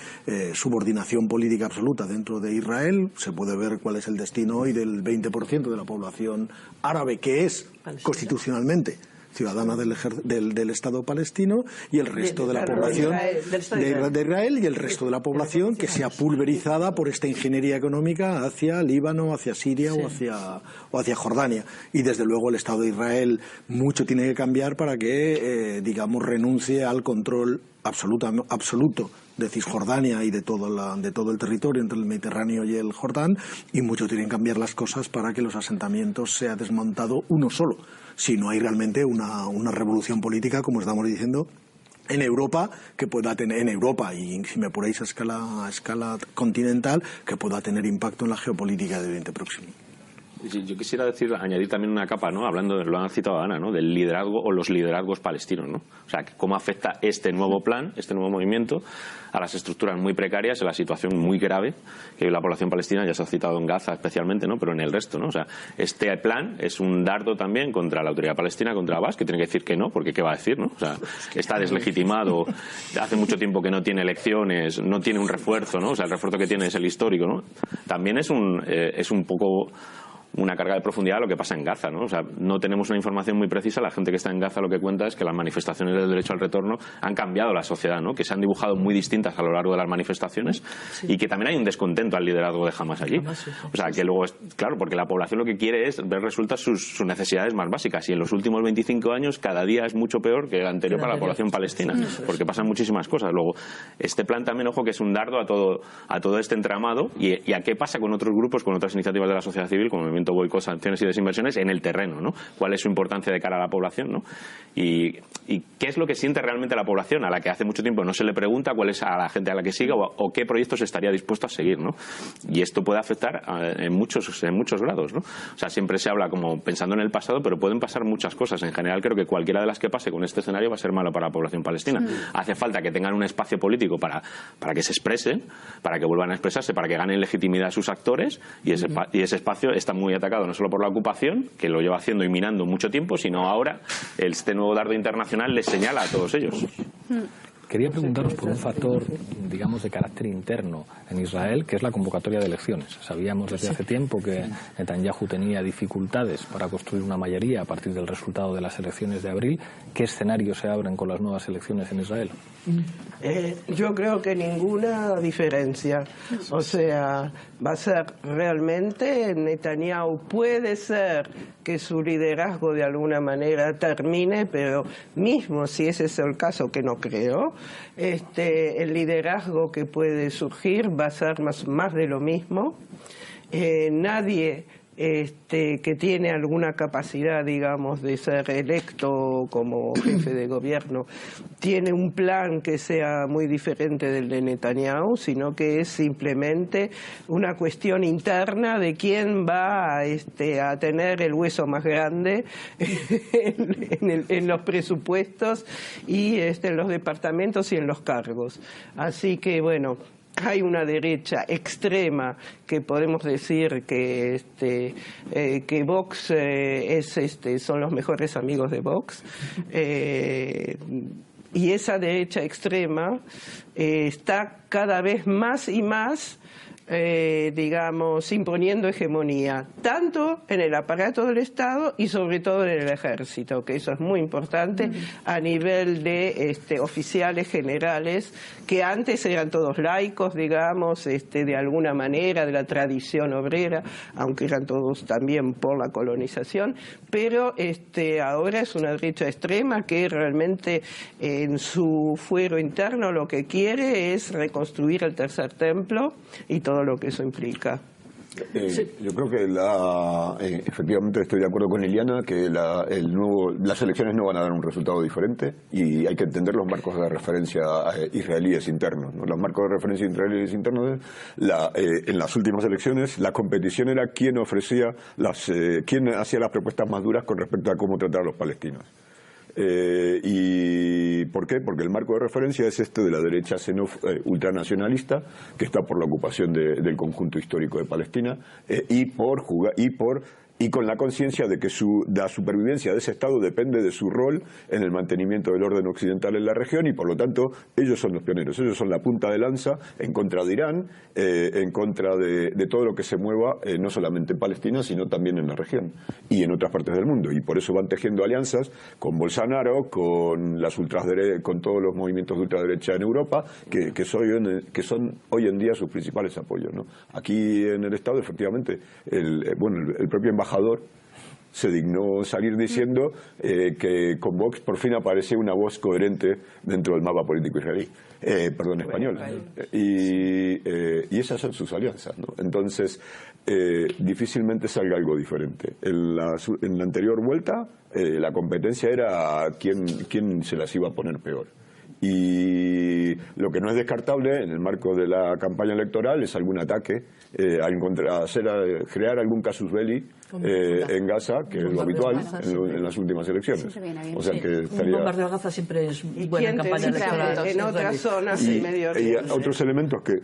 subordinación política absoluta dentro de Israel. Se puede ver cuál es el destino hoy del 20% de la población árabe, que es constitucionalmente ciudadana del Estado palestino, y el resto de la población de Israel, y el resto de la población que sea pulverizada por esta ingeniería económica hacia Líbano, hacia Siria o hacia Jordania. Y desde luego el Estado de Israel mucho tiene que cambiar para que digamos renuncie al control absoluto de Cisjordania y de todo el territorio entre el Mediterráneo y el Jordán, y mucho tienen que cambiar las cosas para que los asentamientos sea desmontado uno solo, si no hay realmente una revolución política, como estamos diciendo, en Europa, que pueda tener, en Europa, y si me apuráis a escala continental, que pueda tener impacto en la geopolítica de Oriente Próximo. Yo quisiera añadir también una capa, ¿no? Hablando, lo han citado Ana, ¿no? Del liderazgo o los liderazgos palestinos, ¿no? O sea, cómo afecta este nuevo plan, este nuevo movimiento a las estructuras muy precarias, a la situación muy grave que vive la población palestina, ya se ha citado en Gaza especialmente, ¿no? Pero en el resto, ¿no? O sea, este plan es un dardo también contra la autoridad palestina, contra Abbas, que tiene que decir que no, porque ¿qué va a decir, no? O sea, está deslegitimado, hace mucho tiempo que no tiene elecciones, no tiene un refuerzo, ¿no? O sea, el refuerzo que tiene es el histórico, ¿no? También es un poco una carga de profundidad a lo que pasa en Gaza, ¿no? O sea, no tenemos una información muy precisa. La gente que está en Gaza lo que cuenta es que las manifestaciones del derecho al retorno han cambiado la sociedad, ¿no? Que se han dibujado muy distintas a lo largo de las manifestaciones y que también hay un descontento al liderazgo de Hamas allí. O sea, que luego, claro, porque la población lo que quiere es ver resueltas sus necesidades más básicas, y en los últimos 25 años cada día es mucho peor que el anterior para la población palestina, porque pasan muchísimas cosas. Luego, este plan también, ojo, que es un dardo a todo este entramado y a qué pasa con otros grupos, con otras iniciativas de la sociedad civil, como el movimiento Boicot, Sanciones y Desinversiones, en el terreno, ¿no? ¿Cuál es su importancia de cara a la población, ¿no? Y qué es lo que siente realmente la población, a la que hace mucho tiempo no se le pregunta cuál es a la gente a la que siga o qué proyectos estaría dispuesto a seguir, ¿no? Y esto puede afectar en muchos grados, ¿no? O sea, siempre se habla como pensando en el pasado, pero pueden pasar muchas cosas. En general, creo que cualquiera de las que pase con este escenario va a ser malo para la población palestina. Hace falta que tengan un espacio político para que se expresen, para que vuelvan a expresarse, para que ganen legitimidad sus actores, y ese espacio está muy atacado no solo por la ocupación, que lo lleva haciendo y minando mucho tiempo, sino ahora este nuevo dardo internacional les señala a todos ellos. Quería preguntaros por un factor, digamos, de carácter interno en Israel, que es la convocatoria de elecciones. Sabíamos desde hace tiempo que Netanyahu tenía dificultades para construir una mayoría a partir del resultado de las elecciones de abril. ¿Qué escenarios se abren con las nuevas elecciones en Israel? Yo creo que ninguna diferencia. O sea, va a ser realmente, Netanyahu puede ser que su liderazgo de alguna manera termine, pero mismo si ese es el caso, que no creo, el liderazgo que puede surgir va a ser más de lo mismo. Nadie que tiene alguna capacidad, digamos, de ser electo como jefe de gobierno, tiene un plan que sea muy diferente del de Netanyahu, sino que es simplemente una cuestión interna de quién va a tener el hueso más grande en los presupuestos y en los departamentos y en los cargos. Así que, bueno, hay una derecha extrema que podemos decir que Vox son los mejores amigos de Vox, y esa derecha extrema está cada vez más y más digamos, imponiendo hegemonía, tanto en el aparato del Estado y sobre todo en el ejército, que eso es muy importante a nivel de oficiales generales, que antes eran todos laicos, digamos, de alguna manera, de la tradición obrera, aunque eran todos también por la colonización, pero ahora es una derecha extrema que realmente en su fuero interno lo que quiere es reconstruir el tercer templo y todo lo que eso implica. Yo creo que efectivamente estoy de acuerdo con Liliana que las elecciones no van a dar un resultado diferente y hay que entender los marcos de referencia israelíes internos, ¿no? Los marcos de referencia israelíes internos, en las últimas elecciones la competición era quién hacía las propuestas más duras con respecto a cómo tratar a los palestinos. ¿Y por qué? Porque el marco de referencia es de la derecha ultranacionalista, que está por la ocupación del conjunto histórico de Palestina, y con la conciencia de que la supervivencia de ese Estado depende de su rol en el mantenimiento del orden occidental en la región, y por lo tanto ellos son los pioneros, ellos son la punta de lanza en contra de Irán, en contra de todo lo que se mueva, no solamente en Palestina, sino también en la región y en otras partes del mundo. Y por eso van tejiendo alianzas con Bolsonaro, con todos los movimientos de ultraderecha en Europa, que son hoy en día sus principales apoyos, ¿no? Aquí en el Estado, efectivamente, el propio embajador se dignó salir diciendo que con Vox por fin aparece una voz coherente dentro del mapa político israelí, español. Y esas son sus alianzas, ¿no? Entonces, difícilmente salga algo diferente. En la anterior vuelta, la competencia era quién se las iba a poner peor. Y lo que no es descartable en el marco de la campaña electoral es algún ataque, crear algún casus belli en Gaza, que es lo habitual en las últimas elecciones. O sea que estaría... Un bombardeo a Gaza siempre es buena campaña electoral. En otras zonas y Medio Oriente. Y otros elementos que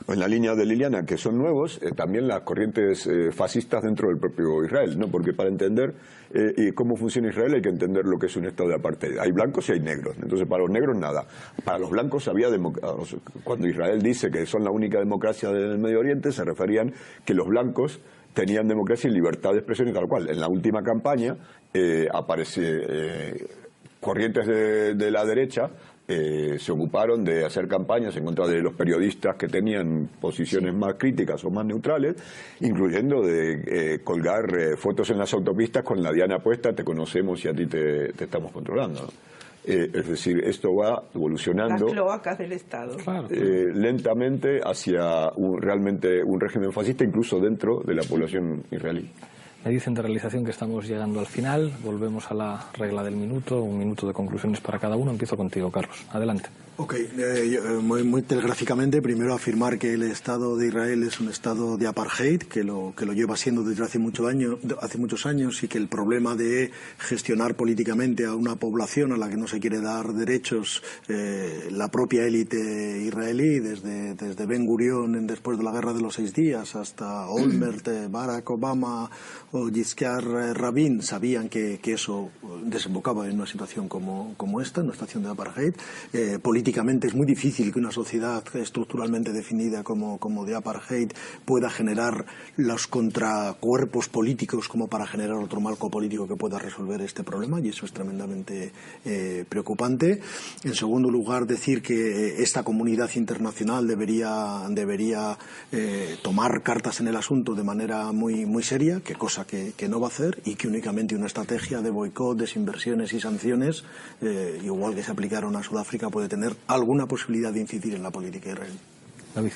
en la línea de Liliana, que son nuevos, también las corrientes fascistas dentro del propio Israel, ¿no? Porque para entender cómo funciona Israel hay que entender lo que es un estado de apartheid. Hay blancos y hay negros, entonces para los negros nada. Para los blancos había cuando Israel dice que son la única democracia del Medio Oriente, se referían que los blancos tenían democracia y libertad de expresión y tal cual. En la última campaña corrientes de la derecha se ocuparon de hacer campañas en contra de los periodistas que tenían posiciones más críticas o más neutrales, incluyendo de colgar fotos en las autopistas con la diana puesta, te conocemos y a ti te estamos controlando. Es decir, esto va evolucionando las cloacas del Estado. Lentamente hacia realmente un régimen fascista, incluso dentro de la población israelí. Me dicen de realización que estamos llegando al final. Volvemos a la regla del minuto, un minuto de conclusiones para cada uno. Empiezo contigo, Carlos. Adelante. Ok, muy telegráficamente, primero afirmar que el Estado de Israel es un Estado de apartheid, que lo lleva siendo desde hace muchos años, y que el problema de gestionar políticamente a una población a la que no se quiere dar derechos, la propia élite israelí, desde Ben Gurion después de la Guerra de los 6 días hasta Olmert, Barack Obama o Yitzhak Rabin, sabían que eso desembocaba en una situación como esta, en una situación de apartheid. Políticamente es muy difícil que una sociedad estructuralmente definida como de apartheid pueda generar los contracuerpos políticos como para generar otro marco político que pueda resolver este problema, y eso es tremendamente preocupante. En segundo lugar, decir que esta comunidad internacional debería tomar cartas en el asunto de manera muy seria, cosa que no va a hacer, y que únicamente una estrategia de boicot, desinversiones y sanciones, igual que se aplicaron a Sudáfrica, puede tener alguna posibilidad de incidir en la política israelí. David.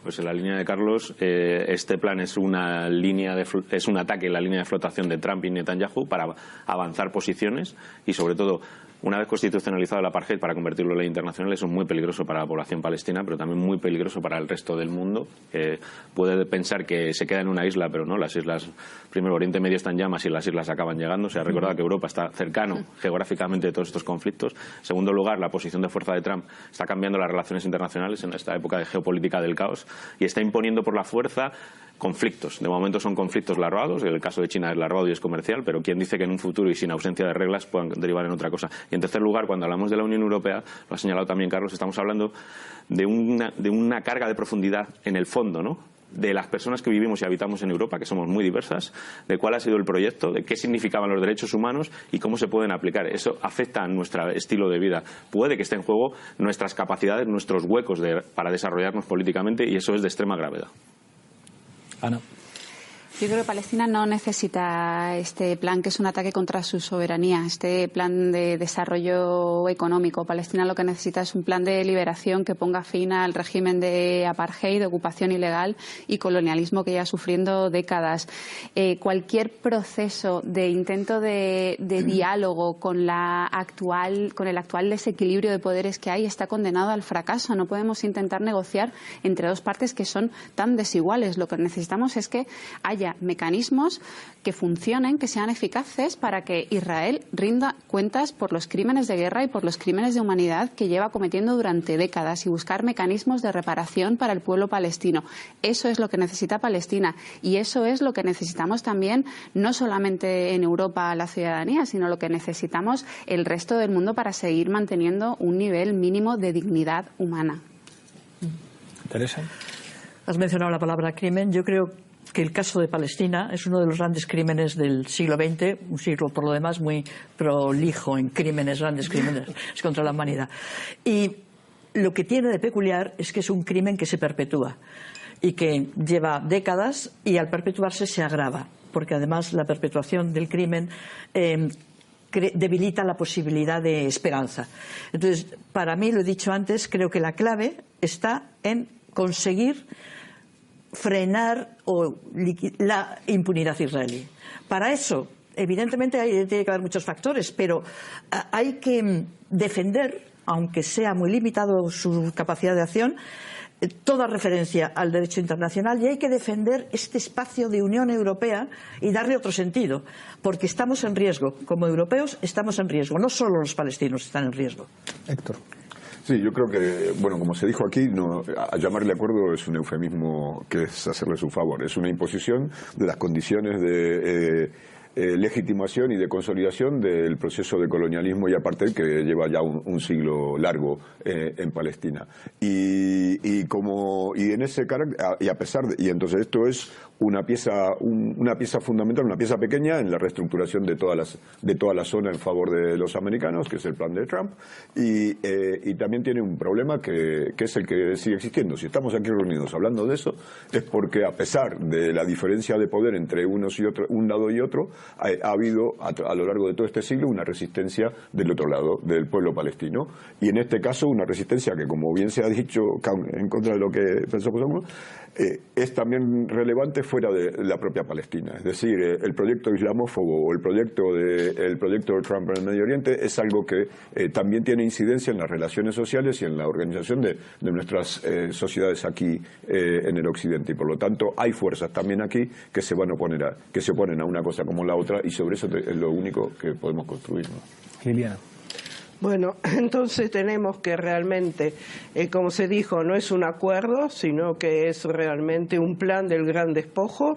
Pues en la línea de Carlos, este plan es un ataque en la línea de flotación de Trump y Netanyahu para avanzar posiciones y, sobre todo, una vez constitucionalizado el apartheid, para convertirlo en ley internacional. Eso es muy peligroso para la población palestina, pero también muy peligroso para el resto del mundo. Puede pensar que se queda en una isla, pero no. Las islas, primero, Oriente Medio está en llamas y las islas acaban llegando. Se ha recordado que Europa está cercano geográficamente de todos estos conflictos. En segundo lugar, la posición de fuerza de Trump está cambiando las relaciones internacionales en esta época de geopolítica del caos y está imponiendo por la fuerza conflictos. De momento son conflictos larvados, el caso de China es larvado y es comercial, pero ¿quién dice que en un futuro y sin ausencia de reglas puedan derivar en otra cosa? Y en tercer lugar, cuando hablamos de la Unión Europea, lo ha señalado también Carlos, estamos hablando de una carga de profundidad en el fondo, ¿no?, de las personas que vivimos y habitamos en Europa, que somos muy diversas, de cuál ha sido el proyecto, de qué significaban los derechos humanos y cómo se pueden aplicar. Eso afecta a nuestro estilo de vida. Puede que esté en juego nuestras capacidades, nuestros huecos para desarrollarnos políticamente, y eso es de extrema gravedad. Ana. Yo creo que Palestina no necesita este plan, que es un ataque contra su soberanía, este plan de desarrollo económico. Palestina lo que necesita es un plan de liberación que ponga fin al régimen de apartheid, de ocupación ilegal y colonialismo que lleva sufriendo décadas. Cualquier proceso de intento de diálogo con el actual desequilibrio de poderes que hay está condenado al fracaso. No podemos intentar negociar entre dos partes que son tan desiguales. Lo que necesitamos es que haya mecanismos que funcionen, que sean eficaces para que Israel rinda cuentas por los crímenes de guerra y por los crímenes de humanidad que lleva cometiendo durante décadas, y buscar mecanismos de reparación para el pueblo palestino. Eso es lo que necesita Palestina, y eso es lo que necesitamos también, no solamente en Europa la ciudadanía, sino lo que necesitamos el resto del mundo para seguir manteniendo un nivel mínimo de dignidad humana. Teresa. Has mencionado la palabra crimen. Yo creo que el caso de Palestina es uno de los grandes crímenes del siglo XX, un siglo por lo demás muy prolijo en crímenes, grandes crímenes contra la humanidad. Y lo que tiene de peculiar es que es un crimen que se perpetúa y que lleva décadas, y al perpetuarse se agrava, porque además la perpetuación del crimen debilita la posibilidad de esperanza. Entonces, para mí, lo he dicho antes, creo que la clave está en conseguir frenar la impunidad israelí. Para eso, evidentemente, tiene que haber muchos factores, pero hay que defender aunque sea muy limitado su capacidad de acción, toda referencia al derecho internacional, y hay que defender este espacio de Unión Europea y darle otro sentido, porque estamos en riesgo, como europeos estamos en riesgo, no solo los palestinos están en riesgo. Héctor. Sí, yo creo que, bueno, como se dijo aquí, a llamarle acuerdo es un eufemismo que es hacerle su favor, es una imposición de las condiciones de legitimación y de consolidación del proceso de colonialismo y apartheid que lleva ya un siglo largo en Palestina. Y en ese carácter, y a pesar de, y entonces esto es una pieza fundamental, una pieza pequeña en la reestructuración de toda la zona en favor de los americanos, que es el plan de Trump, y también tiene un problema que es el que sigue existiendo. Si estamos aquí reunidos hablando de eso, es porque a pesar de la diferencia de poder entre unos y otros, un lado y otro, ha habido a lo largo de todo este siglo una resistencia del otro lado, del pueblo palestino, y en este caso una resistencia que, como bien se ha dicho, en contra de lo que pensamos algunos, es también relevante fuera de la propia Palestina. Es decir, el proyecto islamófobo o el proyecto de Trump en el Medio Oriente es algo que también tiene incidencia en las relaciones sociales y en la organización de nuestras sociedades aquí en el Occidente, y por lo tanto hay fuerzas también aquí que se van a oponer que se oponen a una cosa como la otra, y sobre eso es lo único que podemos construir, ¿no? Liliana. Bueno, entonces tenemos que realmente, como se dijo, no es un acuerdo, sino que es realmente un plan del gran despojo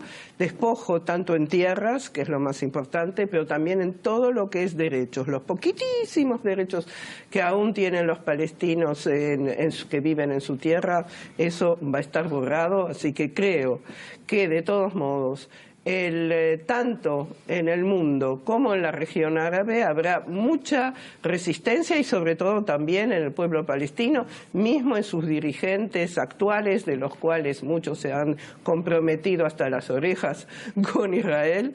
tanto en tierras, que es lo más importante, pero también en todo lo que es derechos, los poquitísimos derechos que aún tienen los palestinos que viven en su tierra, eso va a estar borrado, así que creo que de todos modos, tanto en el mundo como en la región árabe habrá mucha resistencia, y sobre todo también en el pueblo palestino, mismo en sus dirigentes actuales, de los cuales muchos se han comprometido hasta las orejas con Israel.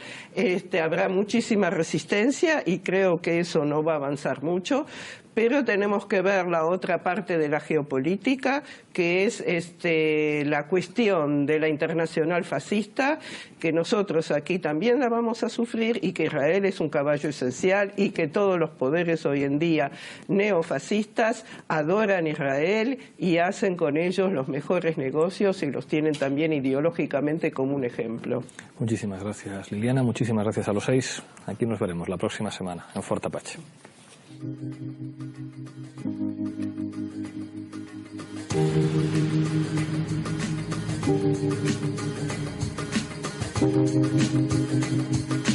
Habrá muchísima resistencia y creo que eso no va a avanzar mucho. Pero tenemos que ver la otra parte de la geopolítica, que es la cuestión de la internacional fascista, que nosotros aquí también la vamos a sufrir, y que Israel es un caballo esencial, y que todos los poderes hoy en día neofascistas adoran Israel y hacen con ellos los mejores negocios, y los tienen también ideológicamente como un ejemplo. Muchísimas gracias, Liliana. Muchísimas gracias a los 6. Aquí nos veremos la próxima semana en Fort Apache. Thank you.